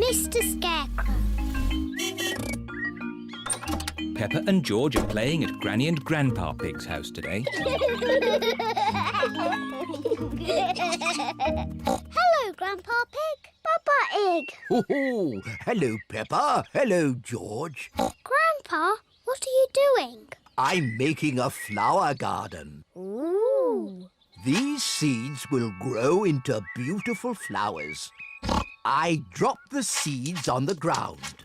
Mr. Scarecrow. Peppa and George are playing at Granny and Grandpa Pig's house today. Hello, Grandpa Pig. Peppa Pig. Oh, hello, Peppa. Hello, George. Grandpa, what are you doing? I'm making a flower garden. Ooh. These seeds will grow into beautiful flowers. I drop the seeds on the ground.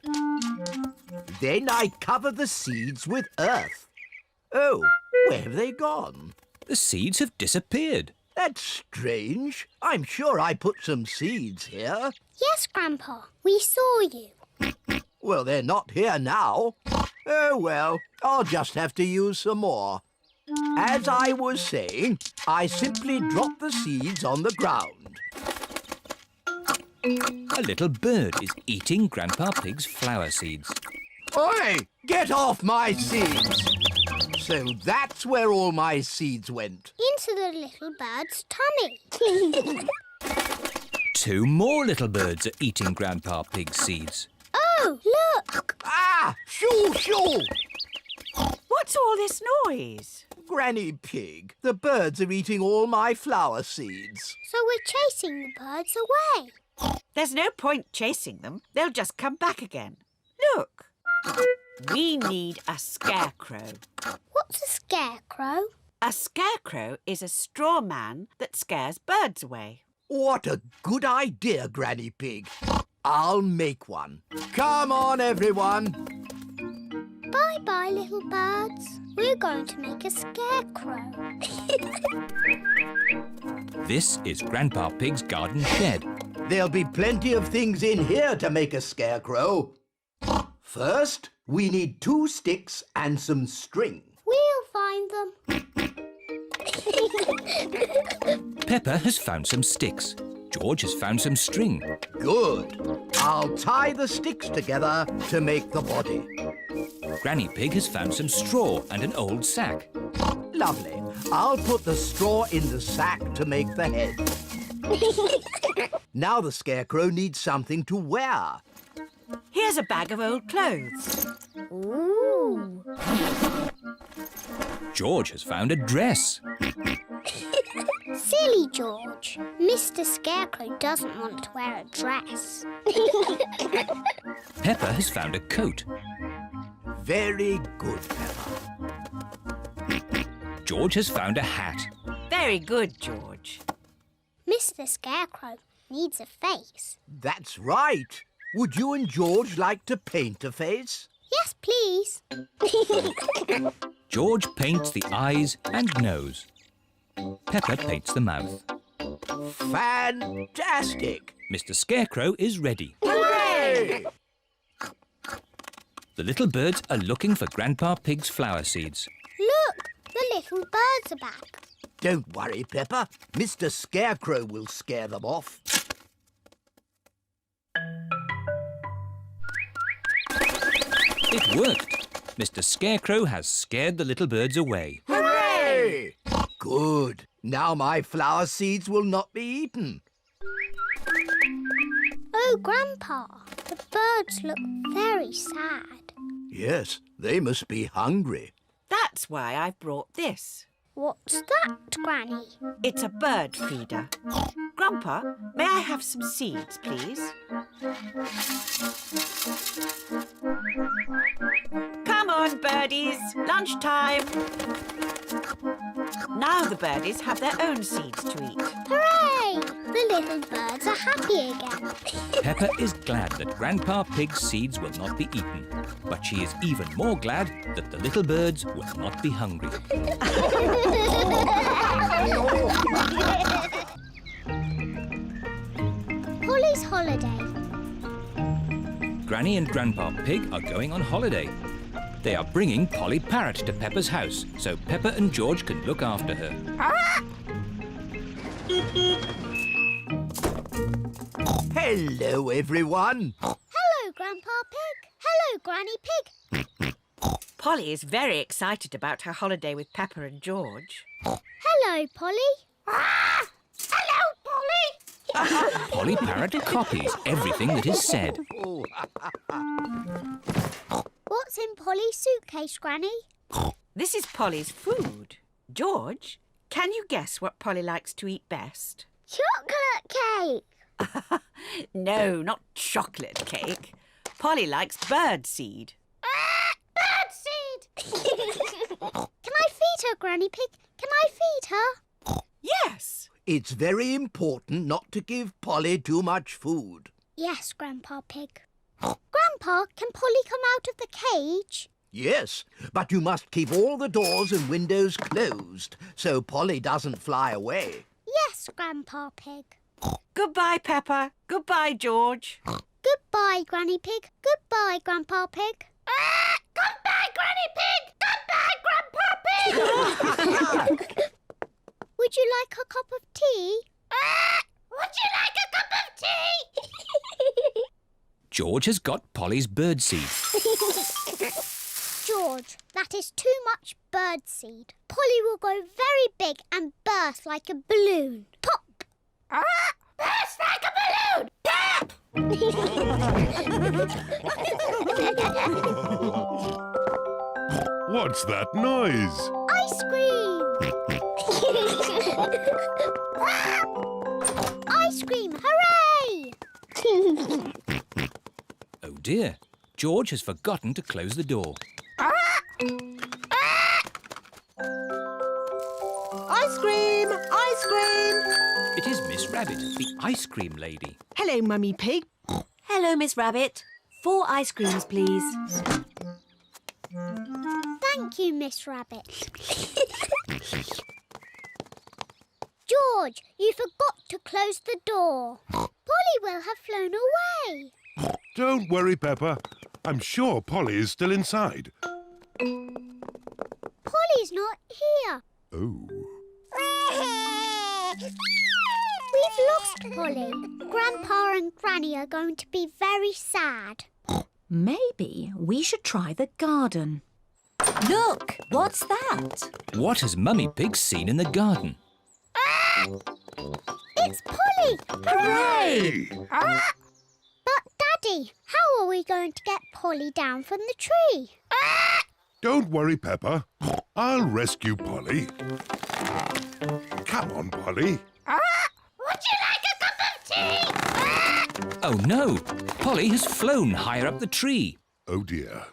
Then I cover the seeds with earth. Oh, where have they gone? The seeds have disappeared. That's strange. I'm sure I put some seeds here. Yes, Grandpa, we saw you. Well, they're not here now. Oh, well, I'll just have to use some more. As I was saying, I simply drop the seeds on the ground. A little bird is eating Grandpa Pig's flower seeds. Oi! Get off my seeds! So that's where all my seeds went. Into the little bird's tummy. 2 more little birds are eating Grandpa Pig's seeds. Oh, look! Ah! Shoo, shoo! What's all this noise? Granny Pig, the birds are eating all my flower seeds. So we're chasing the birds away. There's no point chasing them. They'll just come back again. Look. We need a scarecrow. What's a scarecrow? A scarecrow is a straw man that scares birds away. What a good idea, Granny Pig. I'll make one. Come on, everyone. Bye-bye, little birds. We're going to make a scarecrow. This is Grandpa Pig's garden shed. There'll be plenty of things in here to make a scarecrow. First, we need 2 sticks and some string. We'll find them. Peppa has found some sticks. George has found some string. Good. I'll tie the sticks together to make the body. Granny Pig has found some straw and an old sack. Lovely. I'll put the straw in the sack to make the head. Now the scarecrow needs something to wear. Here's a bag of old clothes. Ooh. George has found a dress. Silly George. Mr. Scarecrow doesn't want to wear a dress. Peppa has found a coat. Very good, Peppa. George has found a hat. Very good, George. Mr. Scarecrow needs a face. That's right. Would you and George like to paint a face? Yes, please. George paints the eyes and nose. Peppa paints the mouth. Fantastic! Mr. Scarecrow is ready. Hooray! The little birds are looking for Grandpa Pig's flower seeds. Look, the little birds are back. Don't worry, Peppa. Mr. Scarecrow will scare them off. It worked. Mr. Scarecrow has scared the little birds away. Hooray! Good. Now my flower seeds will not be eaten. Oh, Grandpa, the birds look very sad. Yes, they must be hungry. That's why I've brought this. What's that, Granny? It's a bird feeder. Grandpa, may I have some seeds, please? Come on, birdies. Lunchtime. Now the birdies have their own seeds to eat. Hooray! The little birds are happy again. Peppa is glad that Grandpa Pig's seeds will not be eaten. But she is even more glad that the little birds will not be hungry. Pollys Holiday. Granny and Grandpa Pig are going on holiday. They are bringing Polly Parrot to Peppa's house so Peppa and George can look after her. Hello, everyone. Hello, Grandpa Pig. Hello, Granny Pig. Polly is very excited about her holiday with Peppa and George. Hello, Polly. Hello, Polly. Polly Parrot copies everything that is said. What's in Polly's suitcase, Granny? This is Polly's food. George, can you guess what Polly likes to eat best? Chocolate cake. No, not chocolate cake. Polly likes birdseed. Birdseed! Can I feed her, Granny Pig? Can I feed her? Yes. It's very important not to give Polly too much food. Yes, Grandpa Pig. Grandpa, can Polly come out of the cage? Yes, but you must keep all the doors and windows closed so Polly doesn't fly away. Yes, Grandpa Pig. Goodbye, Peppa. Goodbye, George. Goodbye, Granny Pig. Goodbye, Grandpa Pig. Goodbye, Granny Pig. Goodbye, Grandpa Pig. Would you like a cup of tea? Would you like a cup of tea? George has got Polly's birdseed. George, that is too much birdseed. Polly will go very big and burst like a balloon. Pop! Burst like a balloon! Pop! What's that noise? Ice cream! Ice cream, hooray! Oh dear, George has forgotten to close the door. Ice cream! Ice cream! It is Miss Rabbit, the ice cream lady. Hello, Mummy Pig. Hello, Miss Rabbit. 4 ice creams, please. Thank you, Miss Rabbit. George, you forgot to close the door. Polly will have flown away. Don't worry, Peppa. I'm sure Polly is still inside. Polly's not here. Oh. We've lost Polly. Grandpa and Granny are going to be very sad. Maybe we should try the garden. Look, what's that? What has Mummy Pig seen in the garden? It's Polly! Hooray! But, Daddy, how are we going to get Polly down from the tree? Don't worry, Peppa. I'll rescue Polly. Come on, Polly. Would you like a cup of tea? Oh no, Polly has flown higher up the tree. Oh, dear.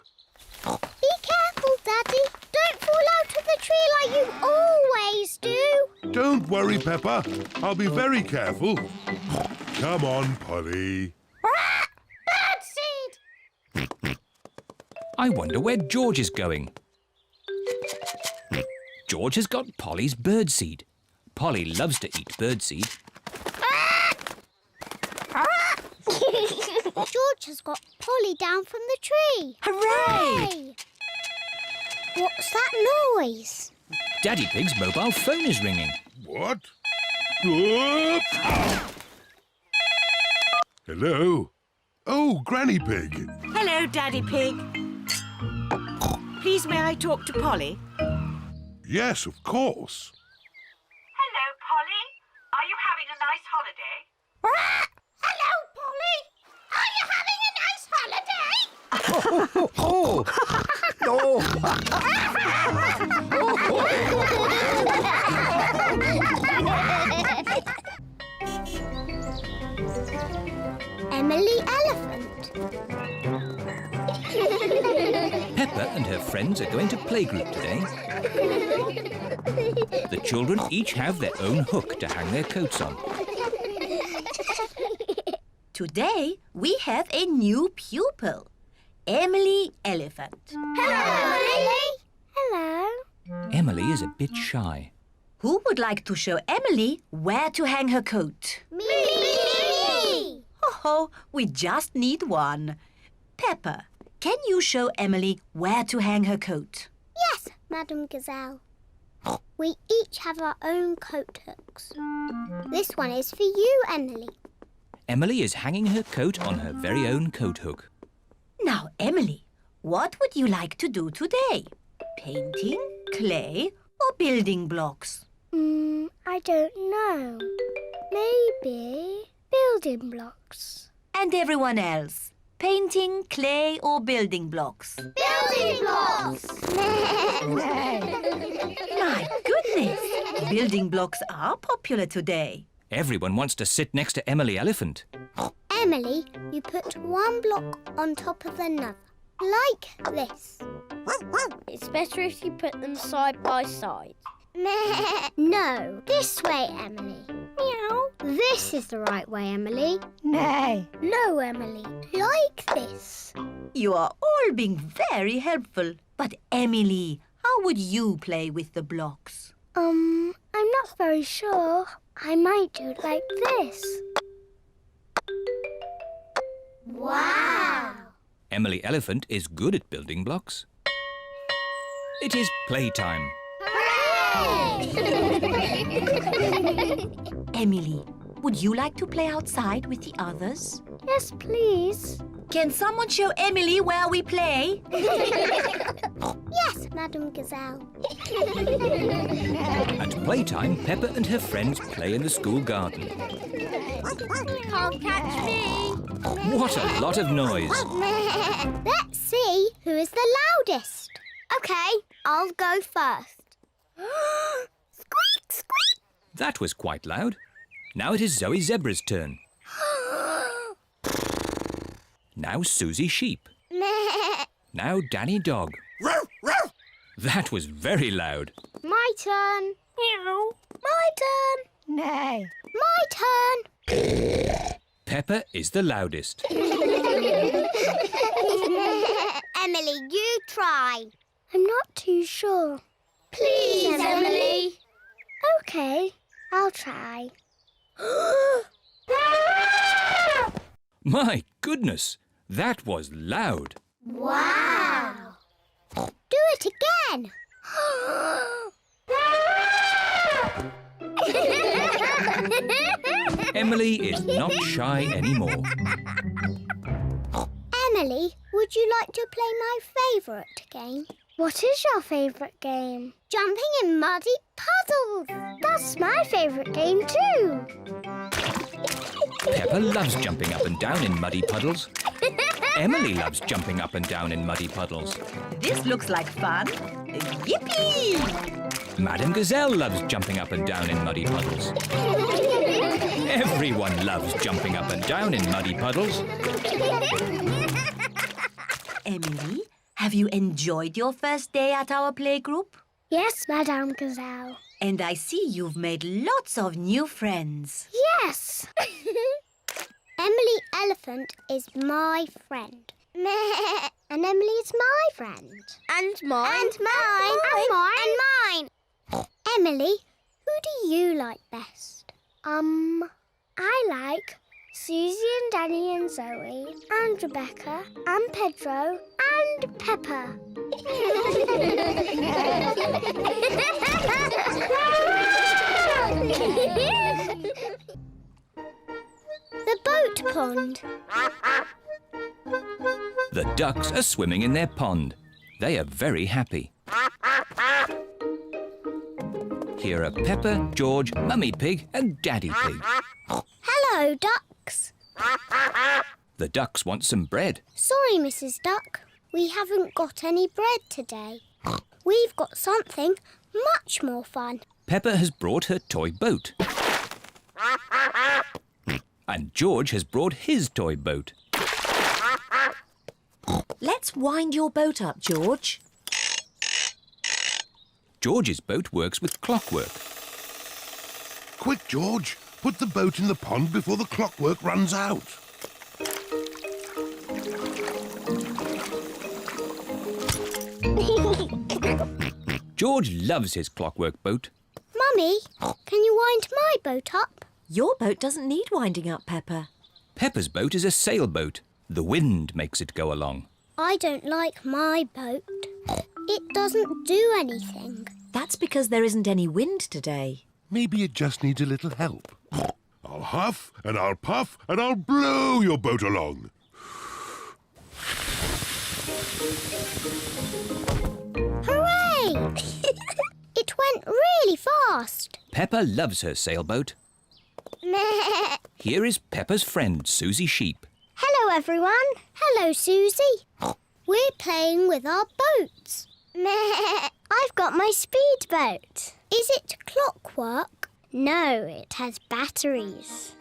Be careful, Daddy. Don't fall out of the tree like you always do. Don't worry, Peppa. I'll be very careful. Come on, Polly. Birdseed! I wonder where George is going. George has got Polly's birdseed. Polly loves to eat birdseed. George has got Polly down from the tree. Hooray! What's that noise? Daddy Pig's mobile phone is ringing. What? Whoop! Hello? Oh, Granny Pig. Hello, Daddy Pig. Please, may I talk to Polly? Yes, of course. Hello, Polly. Are you having a nice holiday? Hello, Polly. Are you having a nice holiday? Oh! Emily Elephant. Peppa and her friends are going to playgroup today. The children each have their own hook to hang their coats on. Today we have a new pupil, Emily Elephant. Hello, Emily. Hello. Emily is a bit shy. Who would like to show Emily where to hang her coat? Me. Oh, we just need one. Peppa, can you show Emily where to hang her coat? Yes, Madam Gazelle. We each have our own coat hooks. This one is for you, Emily. Emily is hanging her coat on her very own coat hook. Now, Emily, what would you like to do today? Painting, clay, or building blocks? I don't know. Maybe building blocks. And everyone else? Painting, clay or building blocks? Building blocks! My goodness! Building blocks are popular today. Everyone wants to sit next to Emily Elephant. Emily, you put one block on top of another, like this. It's better if you put them side by side. No, this way, Emily. Meow. This is the right way, Emily. No. No, Emily, like this. You are all being very helpful. But Emily, how would you play with the blocks? I'm not very sure. I might do it like this. Wow! Emily Elephant is good at building blocks. It is playtime. Emily, would you like to play outside with the others? Yes, please. Can someone show Emily where we play? Yes, Madam Gazelle. At playtime, Peppa and her friends play in the school garden. Can't catch me. What a lot of noise! Let's see who is the loudest. OK, I'll go first. Squeak, squeak. That was quite loud. Now it is Zoe Zebra's turn. Now Susie Sheep. Now Danny Dog. That was very loud. My turn. Meow. My turn. No. My turn. Peppa is the loudest. Emily, you try. I'm not too sure. Please, Emily. OK, I'll try. My goodness, that was loud. Wow! Do it again. Emily is not shy anymore. Emily, would you like to play my favourite game? What is your favourite game? Jumping in muddy puddles. That's my favourite game too. Peppa loves jumping up and down in muddy puddles. Emily loves jumping up and down in muddy puddles. This looks like fun. Yippee! Madam Gazelle loves jumping up and down in muddy puddles. Everyone loves jumping up and down in muddy puddles. Emily, have you enjoyed your first day at our playgroup? Yes, Madame Gazelle. And I see you've made lots of new friends. Yes. Emily Elephant is my friend. And Emily's my friend. And mine. And mine. And mine. And mine. Emily, who do you like best? I like Susie and Danny and Zoe and Rebecca and Pedro and Peppa. The boat pond. The ducks are swimming in their pond. They are very happy. Here are Peppa, George, Mummy Pig and Daddy Pig. Hello, ducks. The ducks want some bread. Sorry, Mrs. Duck. We haven't got any bread today. We've got something much more fun. Peppa has brought her toy boat. And George has brought his toy boat. Let's wind your boat up, George. George's boat works with clockwork. Quick, George. Put the boat in the pond before the clockwork runs out. George loves his clockwork boat. Mummy, can you wind my boat up? Your boat doesn't need winding up, Peppa. Peppa's boat is a sailboat. The wind makes it go along. I don't like my boat. It doesn't do anything. That's because there isn't any wind today. Maybe it just needs a little help. I'll huff and I'll puff and I'll blow your boat along. Hooray! It went really fast. Peppa loves her sailboat. Here is Peppa's friend, Susie Sheep. Hello, everyone. Hello, Susie. We're playing with our boats. Meh. I've got my speedboat. Is it clockwork? No, it has batteries.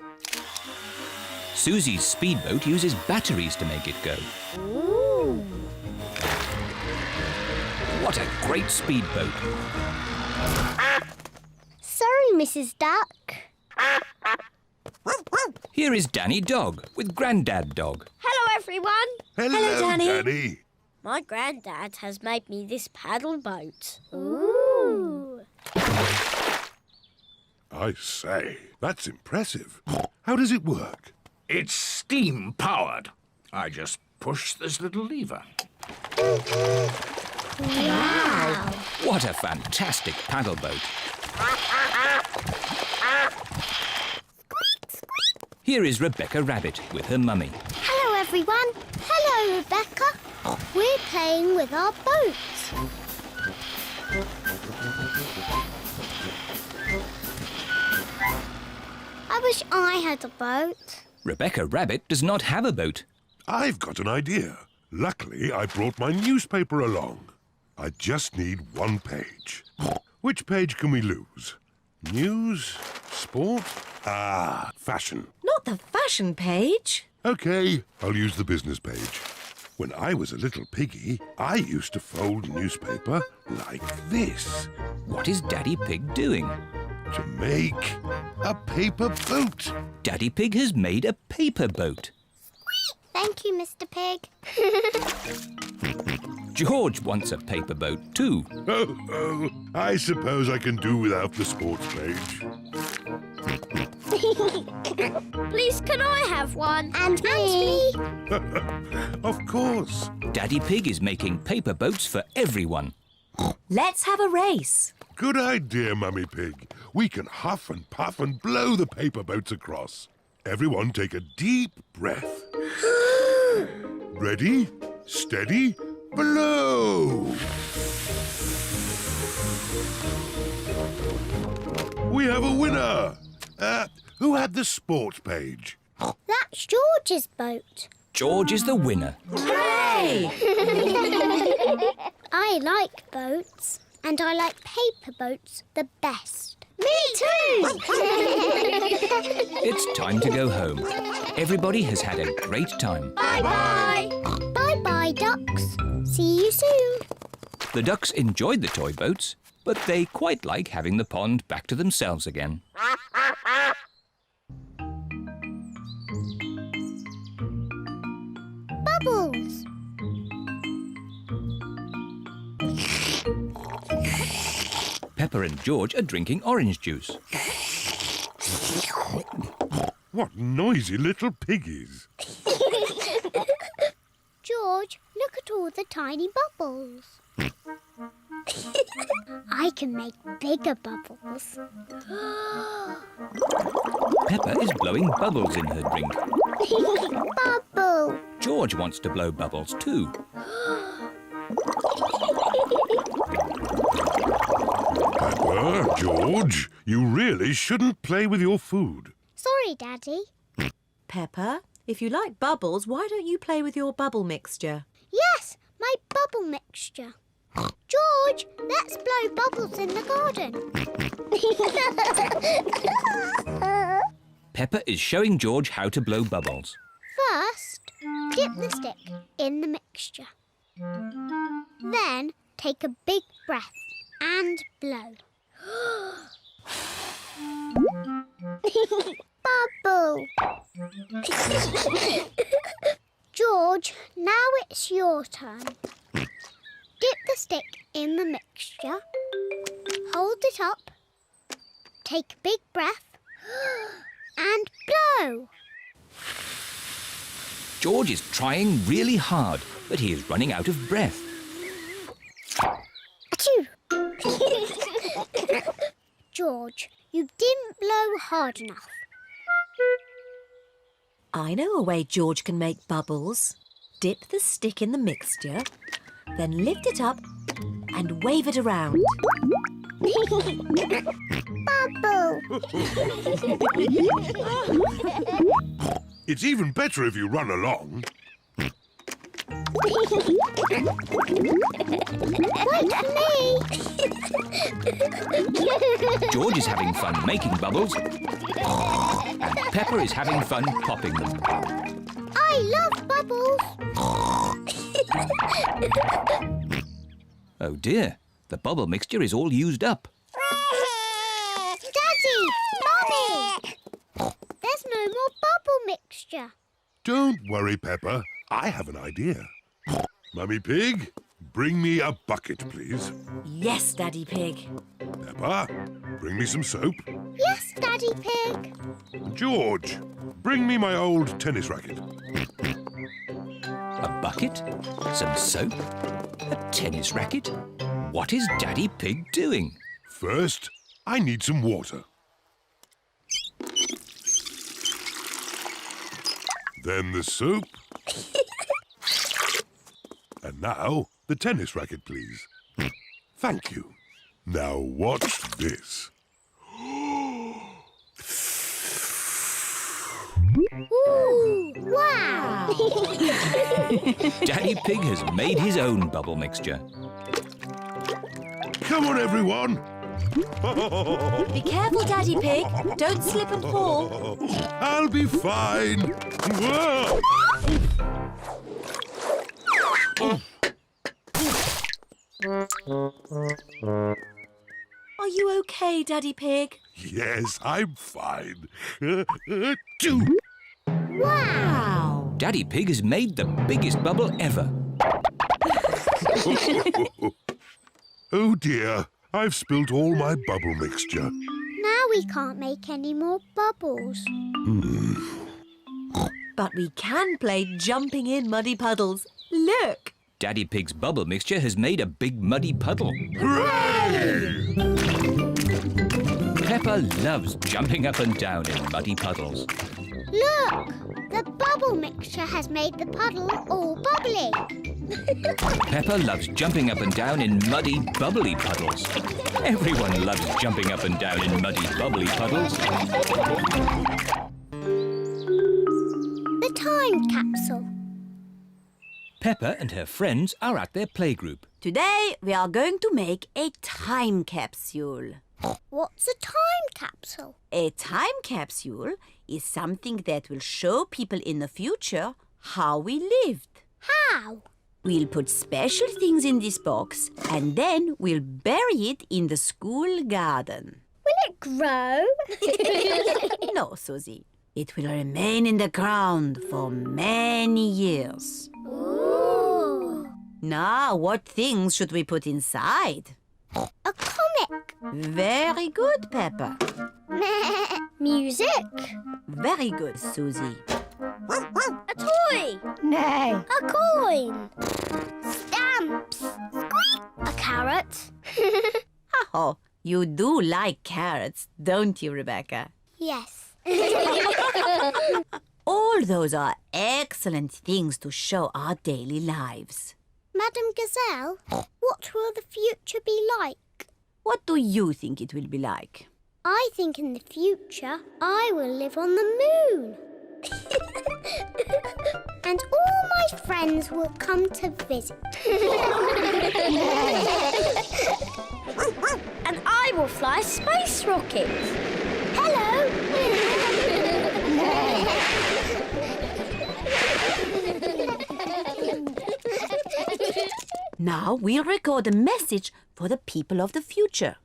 Susie's speedboat uses batteries to make it go. Ooh. What a great speedboat. Sorry, Mrs. Duck. Here is Danny Dog with Grandad Dog. Hello, everyone. Hello, Danny. Danny. My granddad has made me this paddle boat. Ooh. I say, that's impressive. How does it work? It's steam-powered. I just push this little lever. Wow. What a fantastic paddle boat. Here is Rebecca Rabbit with her mummy. Hello, everyone. Hello, Rebecca. We're playing with our boats. I wish I had a boat. Rebecca Rabbit does not have a boat. I've got an idea. Luckily, I brought my newspaper along. I just need one page. Which page can we lose? News? Sport? Ah, fashion. Not the fashion page. OK, I'll use the business page. When I was a little piggy, I used to fold newspaper like this What is Daddy Pig doing? to make a paper boat. Daddy Pig has made a paper boat. Thank you, Mr. Pig. George wants a paper boat too. Oh, I suppose I can do without the sports page. Please, can I have one? And me. Of course. Daddy Pig is making paper boats for everyone. Let's have a race. Good idea, Mummy Pig. We can huff and puff and blow the paper boats across. Everyone take a deep breath. Ready, steady, blow! We have a winner! Who had the sports page? That's George's boat. George is the winner. Hooray! I like boats, and I like paper boats the best. Me too! It's time to go home. Everybody has had a great time. Bye-bye. Bye-bye, ducks. See you soon. The ducks enjoyed the toy boats, but they quite like having the pond back to themselves again. Bubbles. Peppa and George are drinking orange juice. What noisy little piggies. George, look at all the tiny bubbles. I can make bigger bubbles. Peppa is blowing bubbles in her drink. Bubble. George wants to blow bubbles too. Peppa, George, you really shouldn't play with your food. Sorry, Daddy. Peppa, if you like bubbles, why don't you play with your bubble mixture? Yes, my bubble mixture. George, let's blow bubbles in the garden. Peppa is showing George how to blow bubbles. First, dip the stick in the mixture. Then, take a big breath and blow. Bubble. George, now it's your turn. Dip the stick in the mixture. Hold it up. Take a big breath and blow. George is trying really hard, but he is running out of breath. Achoo! George, you didn't blow hard enough. I know a way George can make bubbles. Dip the stick in the mixture, then lift it up and wave it around. Bubble. It's even better if you run along. Wait for me. George is having fun making bubbles, and Peppa is having fun popping them. I love bubbles. Oh dear, the bubble mixture is all used up. Daddy! Mummy! There's no more bubble mixture. Don't worry, Peppa. I have an idea. Mummy Pig, bring me a bucket, please. Yes, Daddy Pig. Peppa, bring me some soap. Yes, Daddy Pig. George, bring me my old tennis racket. A bucket, some soap, a tennis racket. What is Daddy Pig doing? First, I need some water. Then the soap. And now, the tennis racket, please. Thank you. Now watch this. Ooh, wow! Daddy Pig has made his own bubble mixture. Come on, everyone. Be careful, Daddy Pig. Don't slip and fall. I'll be fine. Whoa. Are you okay, Daddy Pig? Yes, I'm fine. Wow! Daddy Pig has made the biggest bubble ever. Oh dear, I've spilt all my bubble mixture. Now we can't make any more bubbles. But we can play jumping in muddy puddles. Look! Daddy Pig's bubble mixture has made a big muddy puddle. Hooray! Peppa loves jumping up and down in muddy puddles. Look! The bubble mixture has made the puddle all bubbly. Peppa loves jumping up and down in muddy, bubbly puddles. Everyone loves jumping up and down in muddy, bubbly puddles. The Time Capsule. Peppa and her friends are at their playgroup. Today we are going to make a time capsule. What's a time capsule? A time capsule is something that will show people in the future how we lived. How? We'll put special things in this box and then we'll bury it in the school garden. Will it grow? No, Susie. It will remain in the ground for many years. Ooh. Now, what things should we put inside? A comic. Very good, Peppa. Music. Very good, Susie. A toy. No. A coin. Stamps. Squeak. A carrot. Oh, you do like carrots, don't you, Rebecca? Yes. All those are excellent things to show our daily lives. Madam Gazelle, what will the future be like? What do you think it will be like? I think in the future I will live on the moon. And all my friends will come to visit. And I will fly a space rocket. Hello. Now we'll record a message for the people of the future.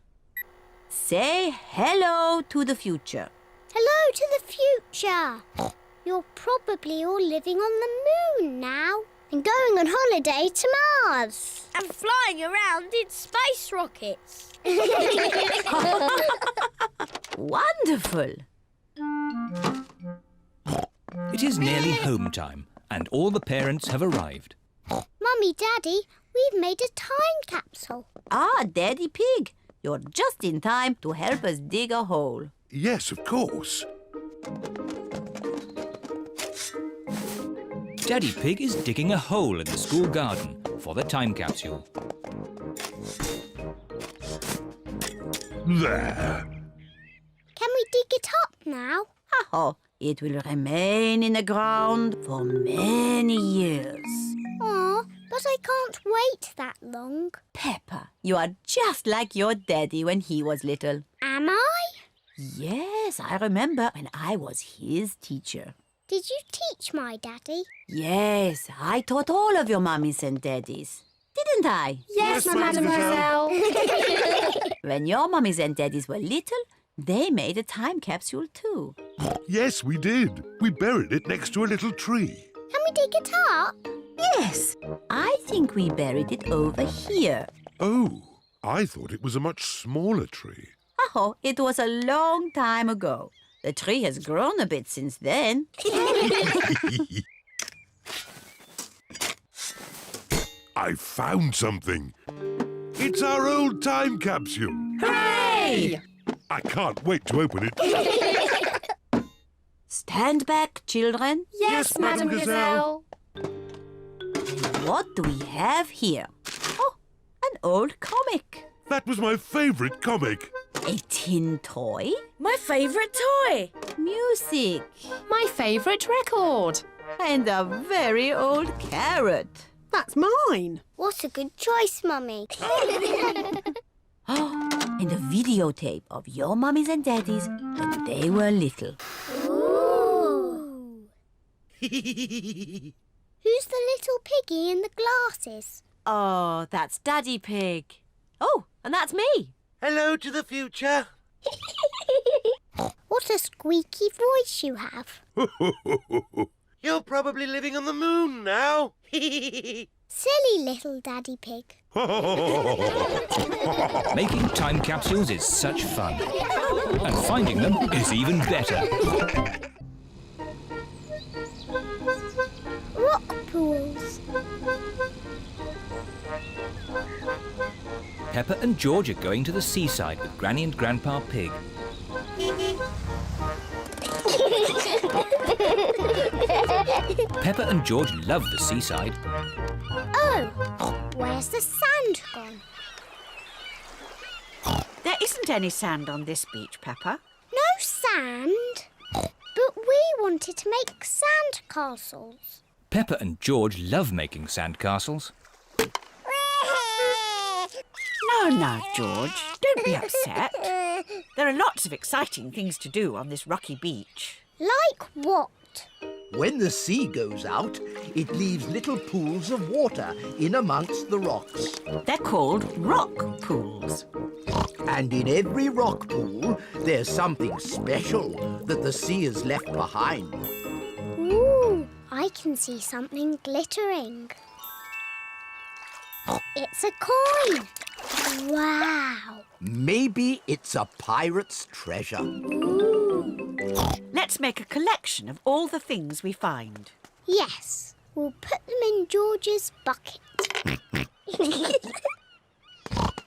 Say hello to the future. Hello to the future. You're probably all living on the moon now and going on holiday to Mars. And flying around in space rockets. Wonderful! It is nearly home time, and all the parents have arrived. Mummy, Daddy, we've made a time capsule. Ah, Daddy Pig, you're just in time to help us dig a hole. Yes, of course. Daddy Pig is digging a hole in the school garden for the time capsule. There. Can we dig it up now? Oh, it will remain in the ground for many years. Aw, but I can't wait that long. Peppa, you are just like your daddy when he was little. Am I? Yes, I remember when I was his teacher. Did you teach my daddy? Yes, I taught all of your mummies and daddies. Didn't I? Yes, mademoiselle. When your mummies and daddies were little, they made a time capsule too. Yes, we did. We buried it next to a little tree. Can we dig it up? Yes, I think we buried it over here. Oh, I thought it was a much smaller tree. Oh, it was a long time ago. The tree has grown a bit since then. I found something. It's our old time capsule. Hooray! I can't wait to open it. Stand back, children. Yes, mademoiselle. What do we have here? Oh, an old comic. That was my favourite comic. A tin toy. My favourite toy. Music. My favourite record. And a very old carrot. That's mine. What a good choice, Mummy. And a videotape of your mummies and daddies when they were little. Ooh. Who's the little piggy in the glasses? Oh, that's Daddy Pig. Oh, and that's me. Hello to the future. What a squeaky voice you have. You're probably living on the moon now. Silly little Daddy Pig. Making time capsules is such fun. And finding them is even better. Rock pools. Peppa and George are going to the seaside with Granny and Grandpa Pig. Peppa and George love the seaside. Oh, where's the sand gone? There isn't any sand on this beach, Peppa. No sand? But we wanted to make sand castles. Peppa and George love making sandcastles. No, George. Don't be upset. There are lots of exciting things to do on this rocky beach. Like what? When the sea goes out, it leaves little pools of water in amongst the rocks. They're called rock pools. And in every rock pool, there's something special that the sea has left behind. Ooh, I can see something glittering. It's a coin. Wow. Maybe it's a pirate's treasure. Ooh. Let's make a collection of all the things we find. Yes, we'll put them in George's bucket.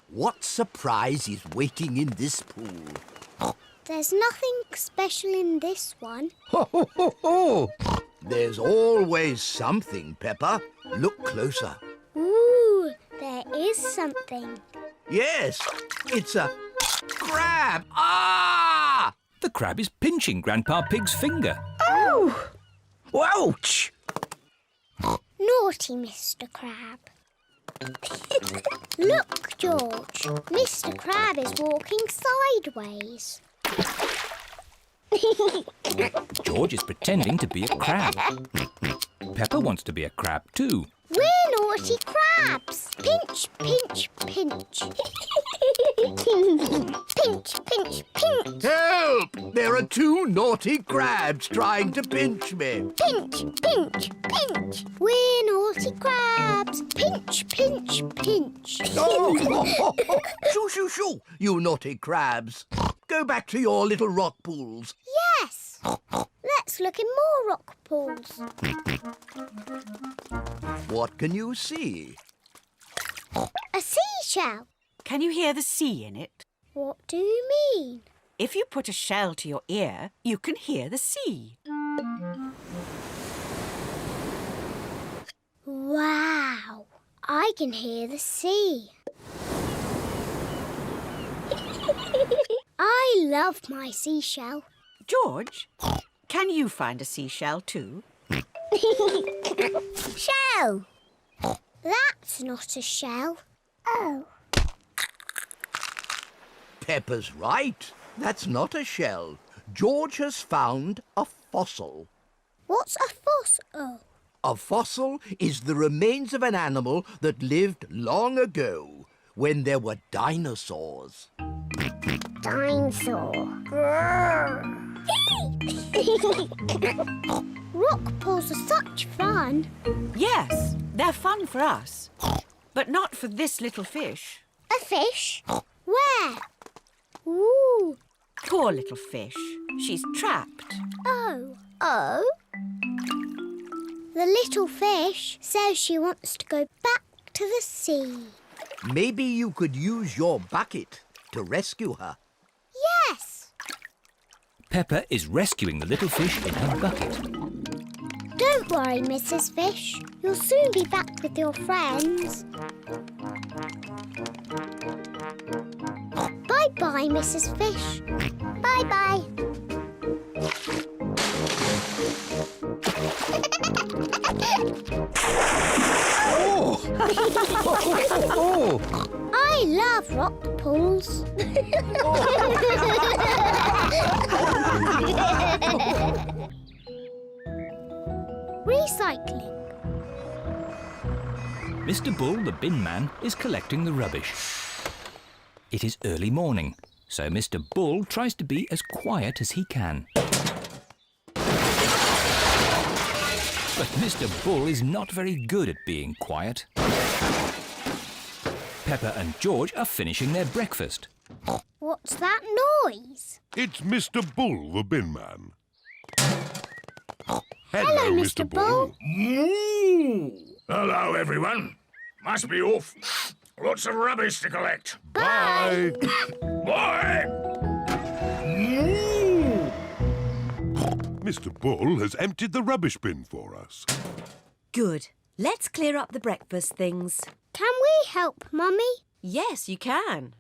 What surprise is waiting in this pool? There's nothing special in this one. Ho, ho, ho, ho! There's always something, Peppa. Look closer. Ooh, there is something. Yes, it's a crab. Ah! The crab is pinching Grandpa Pig's finger. Oh! Ouch! Naughty Mr. Crab. Look, George. Mr. Crab is walking sideways. George is pretending to be a crab. Peppa wants to be a crab too. We're naughty crabs. Pinch, pinch, pinch. Pinch, pinch, pinch. Help! There are two naughty crabs trying to pinch me. Pinch, pinch, pinch. We're naughty crabs. Pinch, pinch, pinch. Oh! Shoo, shoo, shoo, you naughty crabs. Go back to your little rock pools. Yes. Let's look in more rock pools. What can you see? A seashell. Can you hear the sea in it? What do you mean? If you put a shell to your ear, you can hear the sea. Wow. I can hear the sea. I love my seashell. George, can you find a seashell too? Shell! That's not a shell. Oh. Peppa's right. That's not a shell. George has found a fossil. What's a fossil? A fossil is the remains of an animal that lived long ago, when there were dinosaurs. Dinosaur. Rock pools are such fun. Yes, they're fun for us, but not for this little fish. A fish? Where? Ooh. Poor little fish. She's trapped. Oh. Oh? The little fish says she wants to go back to the sea. Maybe you could use your bucket to rescue her. Yes. Peppa is rescuing the little fish in her bucket. Don't worry, Mrs. Fish. You'll soon be back with your friends. Bye-bye, Mrs. Fish. Bye-bye. I love rock pools. Recycling. Mr. Bull, the bin man, is collecting the rubbish. It is early morning, so Mr. Bull tries to be as quiet as he can. But Mr. Bull is not very good at being quiet. Peppa and George are finishing their breakfast. What's that noise? It's Mr. Bull, the bin man. Hello, Mr. Bull. Moo! Hello, everyone. Must be off. Lots of rubbish to collect. Bye. Bye! Moo! Mr. Bull has emptied the rubbish bin for us. Good. Let's clear up the breakfast things. Can we help, Mummy? Yes, you can.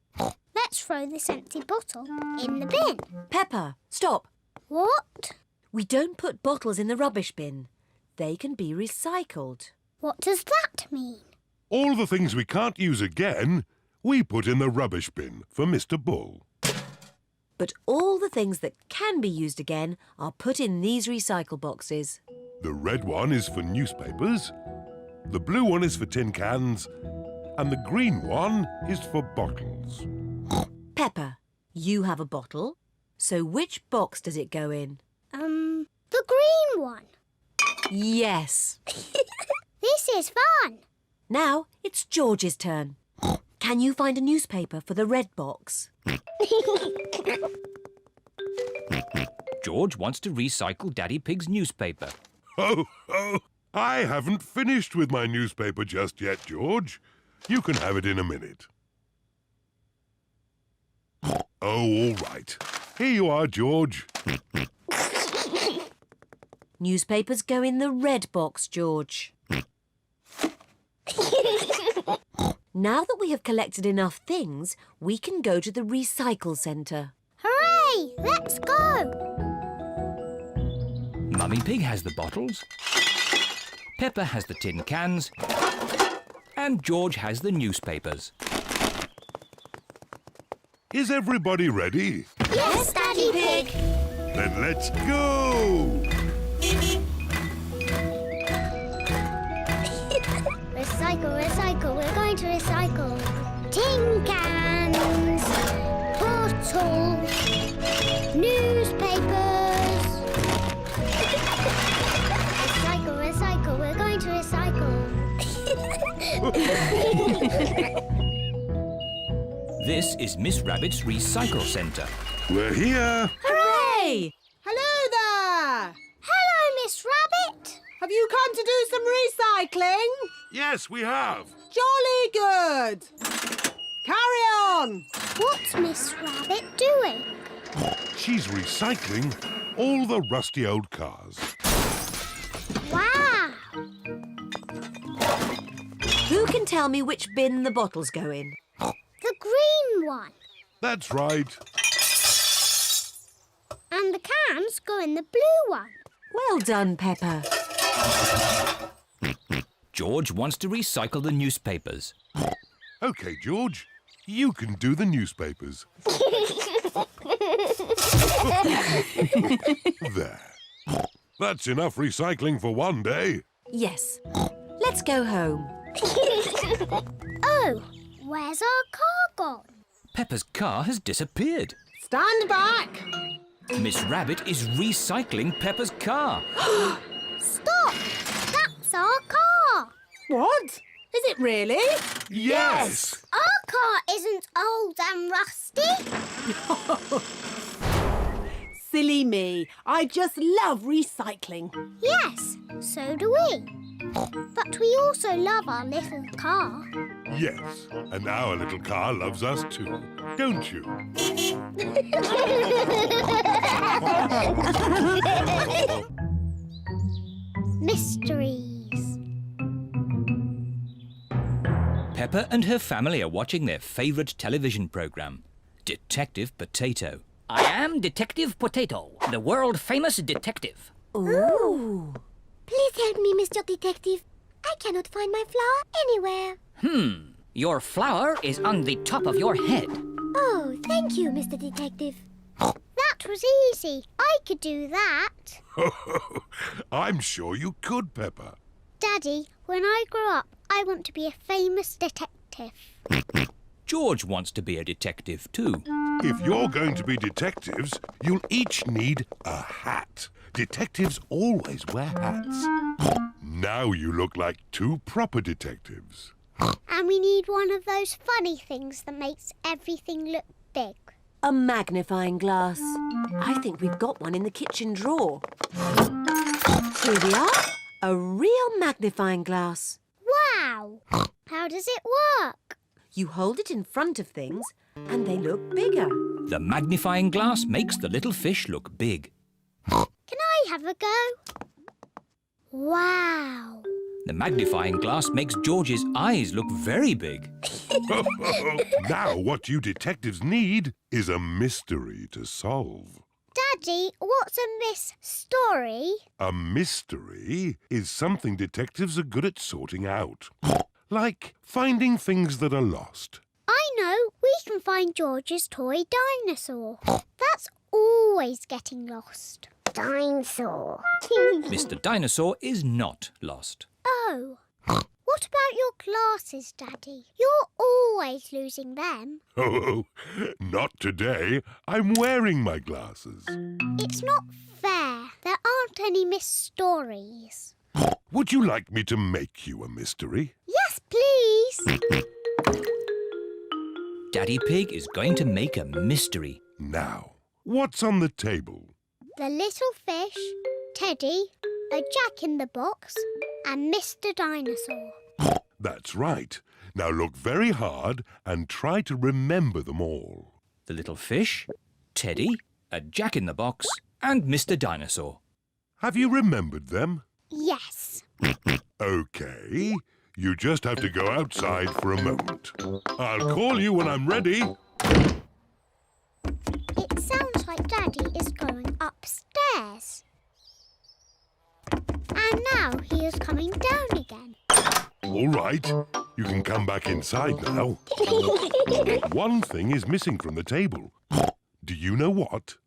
Let's throw this empty bottle in the bin. Peppa, stop. What? We don't put bottles in the rubbish bin. They can be recycled. What does that mean? All the things we can't use again, we put in the rubbish bin for Mr. Bull. But all the things that can be used again are put in these recycle boxes. The red one is for newspapers, the blue one is for tin cans, and the green one is for bottles. Peppa, you have a bottle. So which box does it go in? The green one. Yes. This is fun. Now it's George's turn. Can you find a newspaper for the red box? George wants to recycle Daddy Pig's newspaper. Ho, ho! I haven't finished with my newspaper just yet, George. You can have it in a minute. Oh, all right. Here you are, George. Newspapers go in the red box, George. Now that we have collected enough things, we can go to the recycle centre. Hooray! Let's go. Mummy Pig has the bottles. Peppa has the tin cans. And George has the newspapers. Is everybody ready? Yes, Daddy Pig. Then let's go! Recycle, recycle, we're going to recycle. Tin cans, bottles, newspapers. Recycle, recycle, we're going to recycle. This is Miss Rabbit's recycle centre. We're here. Hooray! Hello there! Hello, Miss Rabbit. Have you come to do some recycling? Yes, we have. Jolly good! Carry on! What's Miss Rabbit doing? She's recycling all the rusty old cars. Wow! Who can tell me which bin the bottles go in? The green one. That's right. And the cans go in the blue one. Well done, Peppa. George wants to recycle the newspapers. OK, George, you can do the newspapers. There. That's enough recycling for one day. Yes. Let's go home. Oh, where's our car gone? Peppa's car has disappeared. Stand back. Miss Rabbit is recycling Peppa's car. Stop! That's our car. What? Is it really? Yes! Our car isn't old and rusty. Silly me. I just love recycling. Yes, so do we. But we also love our little car. Yes, and our little car loves us too, don't you? Mysteries. Peppa and her family are watching their favourite television programme, Detective Potato. I am Detective Potato, the world-famous detective. Ooh. Please help me, Mr. Detective. I cannot find my flower anywhere. Your flower is on the top of your head. Oh, thank you, Mr. Detective. That was easy. I could do that. I'm sure you could, Peppa. Daddy, when I grow up, I want to be a famous detective. George wants to be a detective too. If you're going to be detectives, you'll each need a hat. Detectives always wear hats. Now you look like two proper detectives. And we need one of those funny things that makes everything look big. A magnifying glass. I think we've got one in the kitchen drawer. Here we are. A real magnifying glass. Wow! How does it work? You hold it in front of things and they look bigger. The magnifying glass makes the little fish look big. Can I have a go? Wow! The magnifying glass makes George's eyes look very big. Now what you detectives need is a mystery to solve. Daddy, what's a story? A mystery is something detectives are good at sorting out. Like finding things that are lost. I know. We can find George's toy dinosaur. That's always getting lost. Dinosaur. Mr. Dinosaur is not lost. Oh. What about your glasses, Daddy? You're always losing them. Oh, not today. I'm wearing my glasses. It's not fair. There aren't any stories. Would you like me to make you a mystery? Yes, please. Daddy Pig is going to make a mystery. Now, what's on the table? The little fish, Teddy, a jack-in-the-box, and Mr. Dinosaur. That's right. Now look very hard and try to remember them all. The little fish, Teddy, a jack-in-the-box, and Mr. Dinosaur. Have you remembered them? Yes. OK. You just have to go outside for a moment. I'll call you when I'm ready. It sounds like Daddy is going upstairs. And now he is coming down again. All right. You can come back inside now. One thing is missing from the table. Do you know what?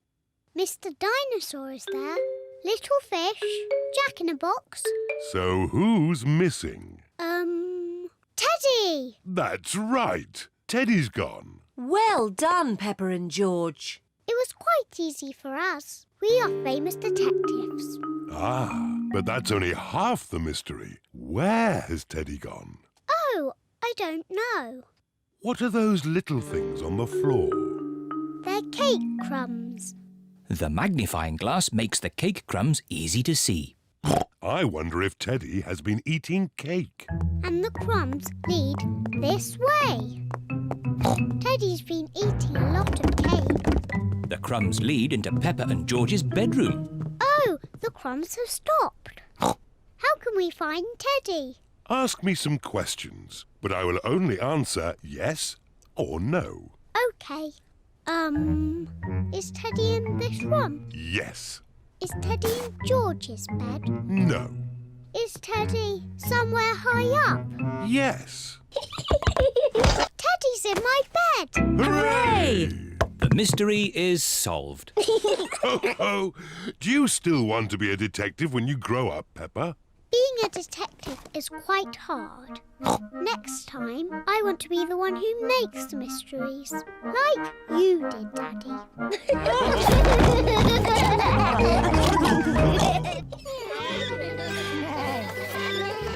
Mr. Dinosaur is there. Little fish, jack-in-a-box. So who's missing? Teddy! That's right. Teddy's gone. Well done, Peppa and George. It was quite easy for us. We are famous detectives. Ah, but that's only half the mystery. Where has Teddy gone? Oh, I don't know. What are those little things on the floor? They're cake crumbs. The magnifying glass makes the cake crumbs easy to see. I wonder if Teddy has been eating cake. And the crumbs lead this way. Teddy's been eating a lot of cake. The crumbs lead into Peppa and George's bedroom. Oh, the crumbs have stopped. How can we find Teddy? Ask me some questions, but I will only answer yes or no. OK. Is Teddy in this room? Yes. Is Teddy in George's bed? No. Is Teddy somewhere high up? Yes. Teddy's in my bed! Hooray! The mystery is solved. Ho, ho. Do you still want to be a detective when you grow up, Peppa? Being a detective is quite hard. Next time, I want to be the one who makes the mysteries, like you did, Daddy.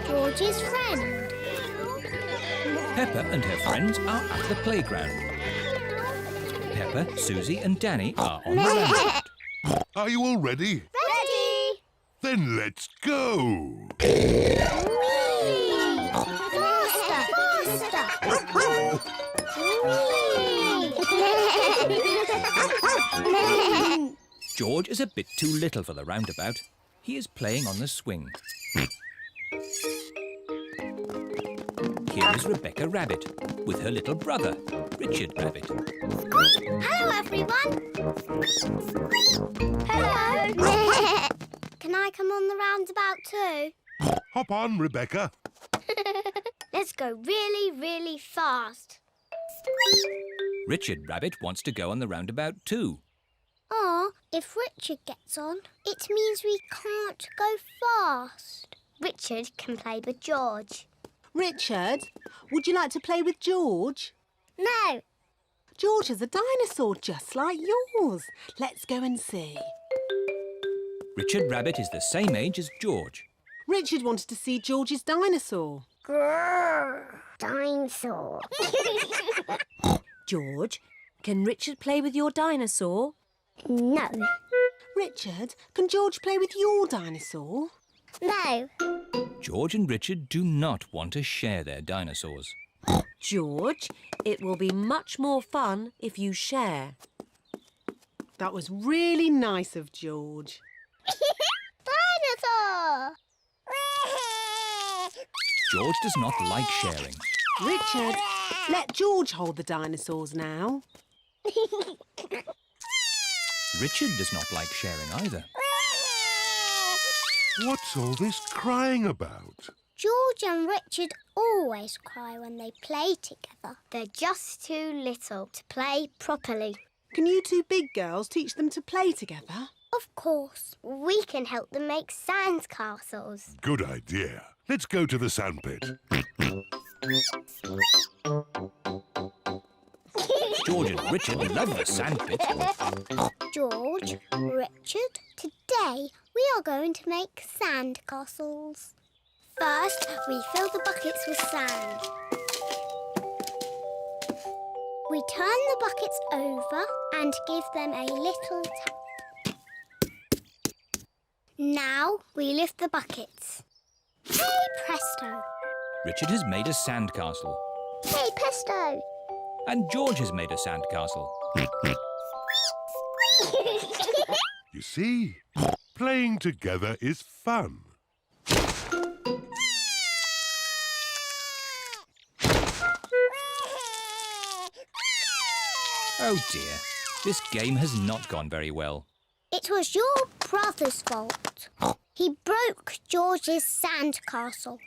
George's friend. Peppa and her friends are at the playground. Peppa, Susie and Danny are on the roundabout. Are you all ready? Ready! Then let's go. George is a bit too little for the roundabout. He is playing on the swing. Here is Rebecca Rabbit with her little brother, Richard Rabbit. Hello, everyone. Hello. Can I come on the roundabout too? Hop on, Rebecca. Let's go really, really fast. Richard Rabbit wants to go on the roundabout too. If Richard gets on, it means we can't go fast. Richard can play with George. Richard, would you like to play with George? No. George is a dinosaur just like yours. Let's go and see. Richard Rabbit is the same age as George. Richard wanted to see George's dinosaur. Grrr, dinosaur. George, can Richard play with your dinosaur? No. Richard, can George play with your dinosaur? No. George and Richard do not want to share their dinosaurs. George, it will be much more fun if you share. That was really nice of George. Dinosaur! George does not like sharing. Richard, let George hold the dinosaurs now. Richard does not like sharing either. What's all this crying about? George and Richard always cry when they play together. They're just too little to play properly. Can you two big girls teach them to play together? Of course. We can help them make sand castles. Good idea. Let's go to the sandpit. George and Richard love the sandpit. George, Richard, today we are going to make sand castles. First, we fill the buckets with sand. We turn the buckets over and give them a little tap. Now we lift the buckets. Hey, presto! Richard has made a sandcastle. Hey, presto! And George has made a sandcastle. You see, playing together is fun. Oh dear, this game has not gone very well. It was your brother's fault. He broke George's sandcastle.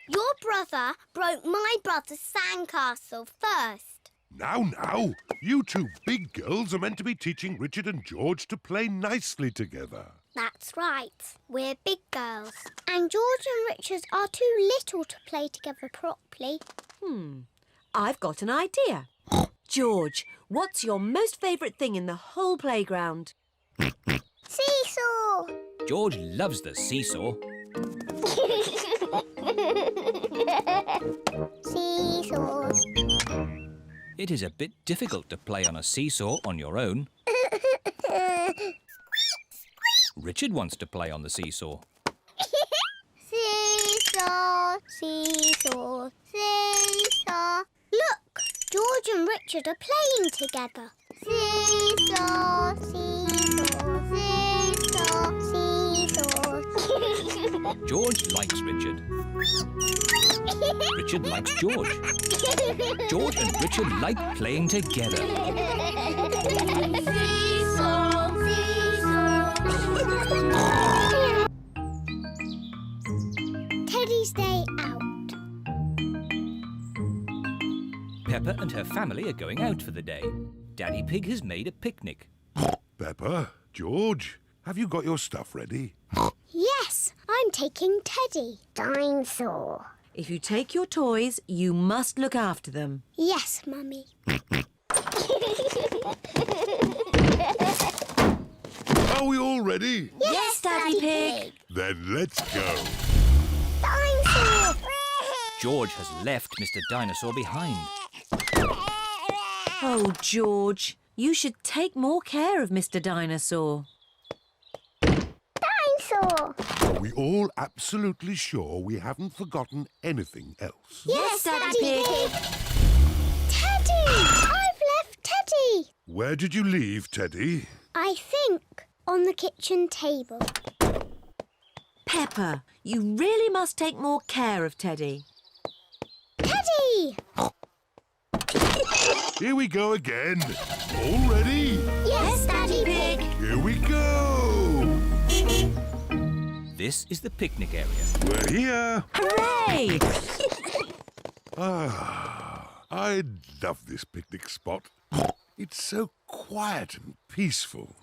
Your brother broke my brother's sandcastle first. Now, you two big girls are meant to be teaching Richard and George to play nicely together. That's right. We're big girls. And George and Richard are too little to play together properly. I've got an idea. George, what's your most favourite thing in the whole playground? Seesaw! George loves the seesaw. Seesaw. It is a bit difficult to play on a seesaw on your own. Richard wants to play on the seesaw. Seesaw, seesaw, seesaw. Look, George and Richard are playing together. Seesaw, seesaw, seesaw, seesaw. George likes Richard. Richard likes George. George and Richard like playing together. Teddy's day out. Peppa and her family are going out for the day. Daddy Pig has made a picnic. Peppa, George, have you got your stuff ready? Yes, I'm taking Teddy. Dinosaur. If you take your toys, you must look after them. Yes, Mummy. Are we all ready? Yes, Daddy Pig. Then let's go. Dinosaur! George has left Mr. Dinosaur behind. Oh, George, you should take more care of Mr. Dinosaur. Dinosaur! Are we all absolutely sure we haven't forgotten anything else? Yes, Daddy Pig. Teddy! I've left Teddy. Where did you leave Teddy? I think on the kitchen table. Peppa, you really must take more care of Teddy. Teddy! Here we go again. All ready? Yes, Daddy Pig. Here we go. This is the picnic area. We're here. Hooray! I love this picnic spot. It's so quiet and peaceful.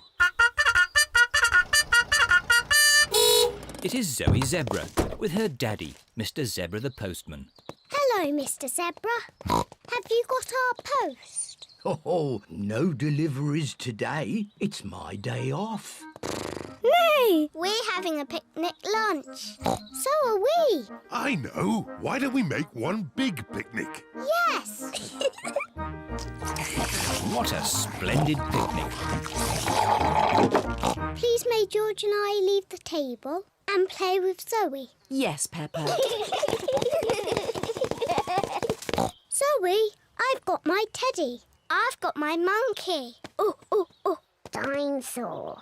It is Zoe Zebra with her daddy, Mr. Zebra the postman. Hello, Mr. Zebra. Have you got our post? Oh, no deliveries today. It's my day off. No! We're having a picnic lunch. So are we. I know. Why don't we make one big picnic? Yes. What a splendid picnic. Please may George and I leave the table and play with Zoe. Yes, Peppa. Zoe, I've got my teddy. I've got my monkey. Oh, oh, oh. Dinosaur.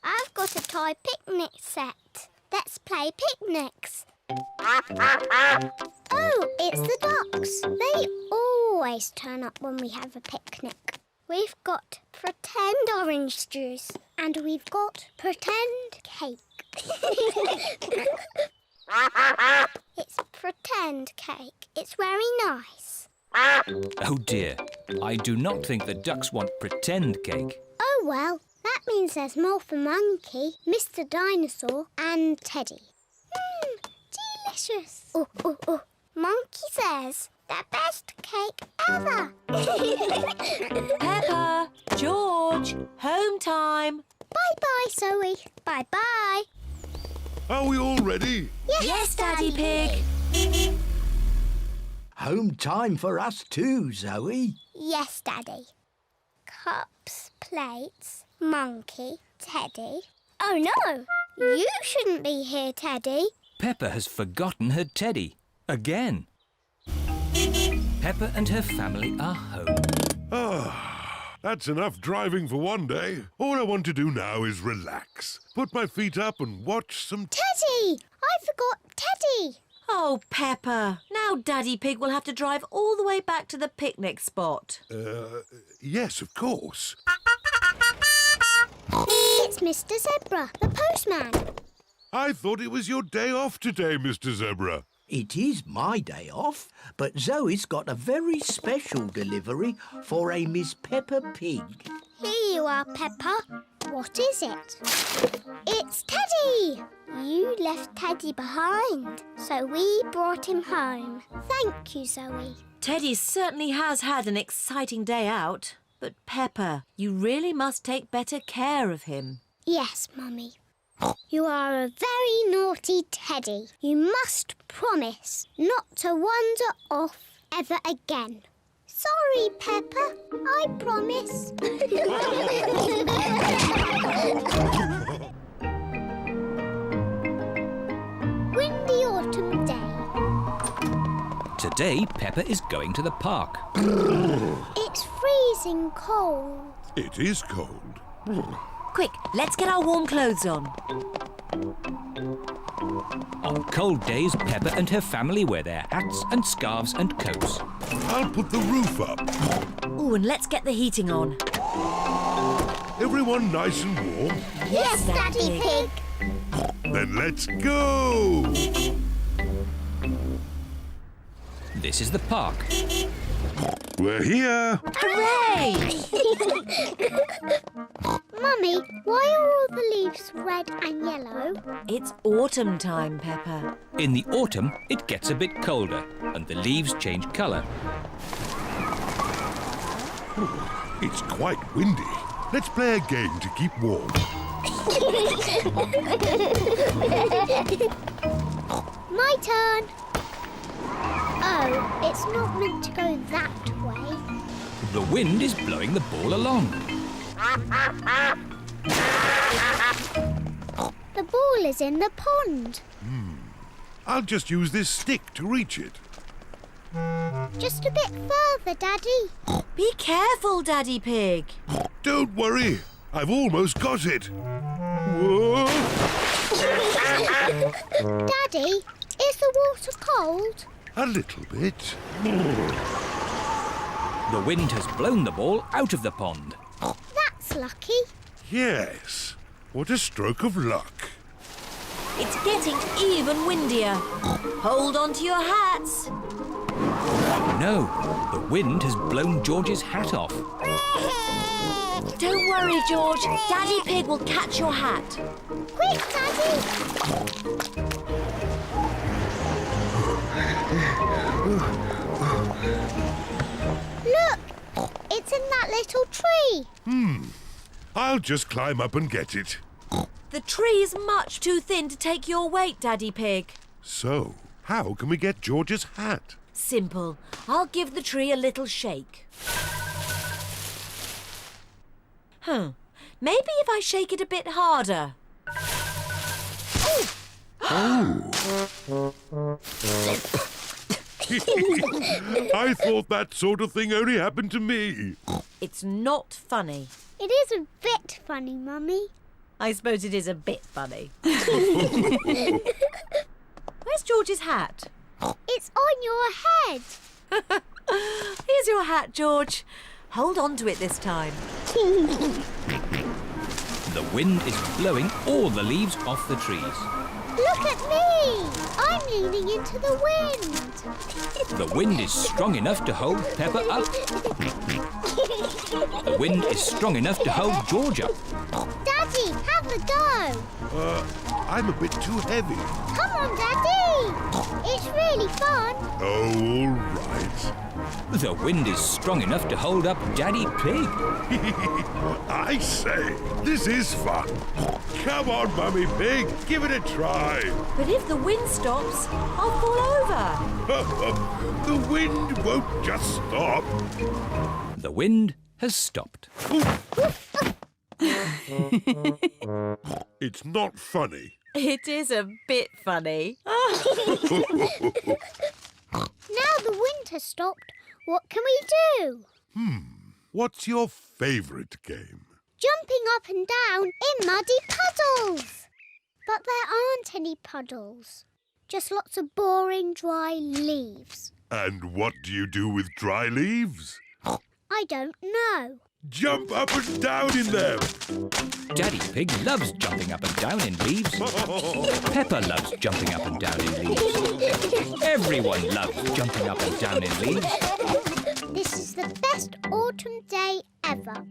I've got a toy picnic set. Let's play picnics. Oh, it's the ducks. They always turn up when we have a picnic. We've got pretend orange juice and we've got pretend cake. It's pretend cake. It's very nice. Oh dear, I do not think the ducks want pretend cake. Oh well, that means there's more for Monkey, Mr. Dinosaur and Teddy. Delicious. Oh, oh, oh. Monkey says the best cake ever. Peppa, George, home time. Bye-bye, Zoe. Bye-bye. Are we all ready? Yes, Daddy Pig. Home time for us too, Zoe. Yes, Daddy. Cups, plates, Monkey, Teddy. Oh, no. You shouldn't be here, Teddy. Peppa has forgotten her teddy. Again. Peppa and her family are home. That's enough driving for one day. All I want to do now is relax. Put my feet up and watch some... Teddy! I forgot Teddy. Oh, Peppa. Now Daddy Pig will have to drive all the way back to the picnic spot. Yes, of course. It's Mr. Zebra, the postman. I thought it was your day off today, Mr. Zebra. It is my day off, but Zoe's got a very special delivery for a Miss Peppa Pig. Here you are, Peppa. What is it? It's Teddy! You left Teddy behind, so we brought him home. Thank you, Zoe. Teddy certainly has had an exciting day out. But Peppa, you really must take better care of him. Yes, Mummy. You are a very naughty Teddy. You must promise not to wander off ever again. Sorry, Peppa. I promise. Windy autumn day. Today, Peppa is going to the park. It's freezing cold. It is cold. Quick, let's get our warm clothes on. On cold days, Peppa and her family wear their hats and scarves and coats. I'll put the roof up. Oh, and let's get the heating on. Everyone nice and warm? Yes, Daddy Pig. Then let's go! This is the park. We're here. Hooray! Mummy, why are all the leaves red and yellow? It's autumn time, Peppa. In the autumn, it gets a bit colder and the leaves change colour. It's quite windy. Let's play a game to keep warm. My turn. Oh, it's not meant to go that way. The wind is blowing the ball along. The ball is in the pond. I'll just use this stick to reach it. Just a bit further, Daddy. Be careful, Daddy Pig. Don't worry. I've almost got it. Whoa! Daddy, is the water cold? A little bit. The wind has blown the ball out of the pond. That's lucky. Yes. What a stroke of luck. It's getting even windier. Hold on to your hats. No, the wind has blown George's hat off. Don't worry, George. Daddy Pig will catch your hat. Quick, Daddy. Look, it's in that little tree. I'll just climb up and get it. The tree is much too thin to take your weight, Daddy Pig. So, how can we get George's hat? Simple. I'll give the tree a little shake. Maybe if I shake it a bit harder. I thought that sort of thing only happened to me. It's not funny. It is a bit funny, Mummy. I suppose it is a bit funny. Where's George's hat? It's on your head. Here's your hat, George. Hold on to it this time. The wind is blowing all the leaves off the trees. Look at me. I'm leaning into the wind. The wind is strong enough to hold Peppa up. The wind is strong enough to hold George up. Daddy, have a go. I'm a bit too heavy. Come on, Daddy. It's really fun. Oh, all right. The wind is strong enough to hold up Daddy Pig. I say, this is fun. Come on, Mummy Pig, give it a try. But if the wind stops, I'll fall over. The wind won't just stop. The wind has stopped. It's not funny. It is a bit funny. Now the wind has stopped. What can we do? What's your favourite game? Jumping up and down in muddy puddles. But there aren't any puddles. Just lots of boring, dry leaves. And what do you do with dry leaves? I don't know. Jump up and down in them. Daddy Pig loves jumping up and down in leaves. Peppa loves jumping up and down in leaves. Everyone loves jumping up and down in leaves. This is the best autumn day ever.